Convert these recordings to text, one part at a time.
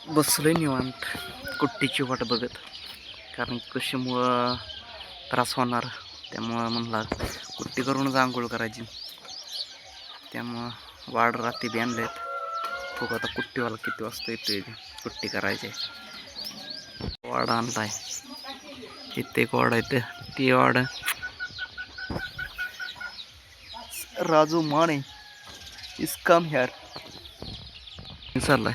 बसलोय निवांत कुट्टीची वाट बघत, कारण कशामुळं त्रास होणार त्यामुळं म्हणला कुट्टी करूनच आंघोळ करायची. त्यामुळं वाढ रात्री बी आणलेत. बघू आता कुट्टीवाला किती वाजता येतोय कुट्टी करायची. वाड आणलाय, इथे एक वाड आहे ती वाड राजू माने इस कम ह्यार चाललाय.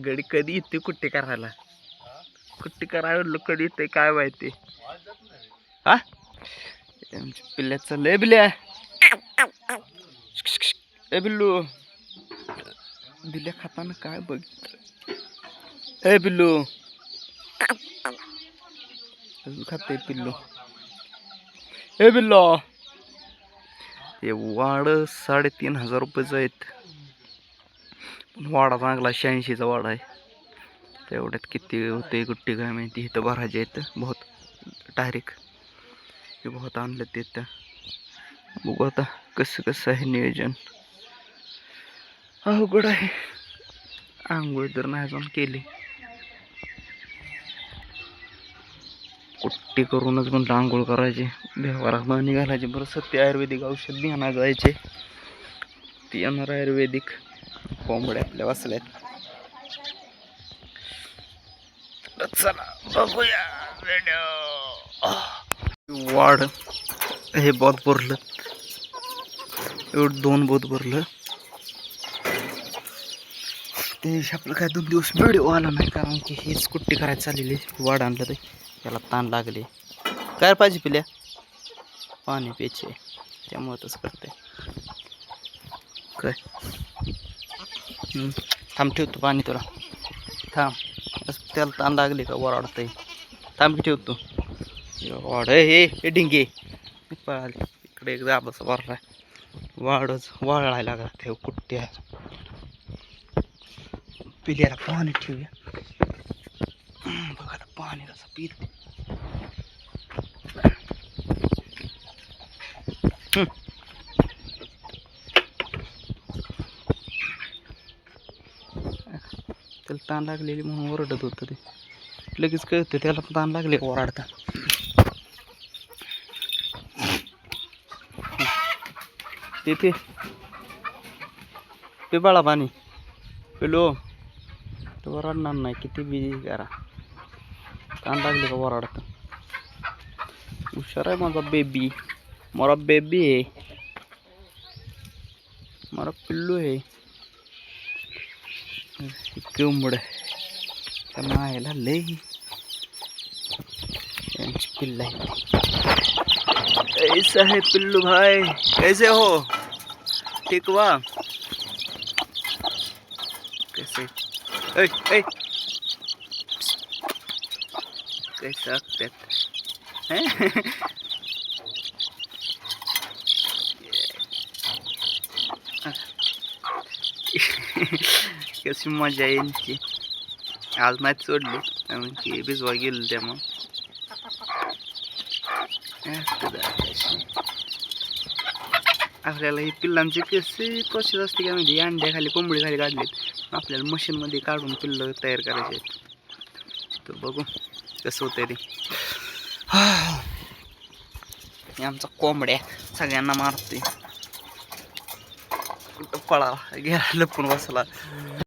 गडी कधी येते कुट्टी करायला, कुट्टी करायला कधी येते काय माहिती. हा पिल्ल्याचं लय बिल्या ए बिल्लू, बिल्या खाताना काय बघ. ए बिल्लू खाते पिल्लू. ए बिल्लो, हे वाड 3,500 रुपयाचं आहेत. पण वाडा चांगला 86चा वाडा आहे. तेवढ्यात किती होते गुट्टी काय माहिती. इथं भरायचे आहेत बहुत डायरेक्ट हे बहुत आणलं तिथं. बघू आता कसं आहे नियोजन. अवघड आहे. आंघोळ तर नाही अजून केली, कुट्टी करूनच म्हणलं आंघोळ करायची. व्यवहारात पाणी घालायचे. बरं सत्य आयुर्वेदिक औषध बी आणा जायचे. ती येणार आयुर्वेदिक. कोंबड्या आपल्या वाचल्यात. चला बघूया वाढ. हे बोत भरलं, एवढं 2 बोत भरलं. ते आपलं काय 2 दिवस व्हिडिओ आला नाही, कारण की हेच कुट्टी करायला चाललेली. वाढ आणलं ते त्याला ताण लागले. काय पाहिजे पिल्या, पाणी प्यायचे त्यामुळे तसं करते. काय थांब ठेवतो पाणी तुला. थांब, त्याला ताण लागले का वराडतंय. थांब ठेवतो. वाढ हे डिंगे पळाल इकडे एकदा बस भरलाय. वाढच वाळायला लागला ठेव कुट्ट्या. पिल्याला पाणी ठेवूया. बघायला पाणी कसं पित. त्याला ताण लागलेली म्हणून ओरडत होतं. ते लगेच कळतं त्याला ताण लागले का ओरडता. तिथे पे बाळा पाणी पिलो तर ओरडणार नाही. किती बिझी करा, ताण लागले का ओरडतं. हुशार आहे माझा बेबी. मारा बेबी आहे, मारा पिल्लू आहे. कोंबड त्या मायला लय यांची पिल्ल आहे. ऐसा है पिल्लू भाई, कैसे हो, ठीक हुआ कैसे. ऐ ऐ कैसे आगतात कशी मजा आहे यांची. आज नाही सोडली, म्हणजे भिजवा गेलो त्यामुळं. आपल्याला ही पिल्लांची कशी प्रोसेस असते काय म्हणजे, अंड्याखाली कोंबडी खाली काढलीत, आपल्याला मशीनमध्ये काढून पिल्लं तयार करायचे आहेत. तर बघू कसं होतंय ते. आमचा कोंबड्या सगळ्यांना मारते. कुठं पळा घ्या लपून बसला.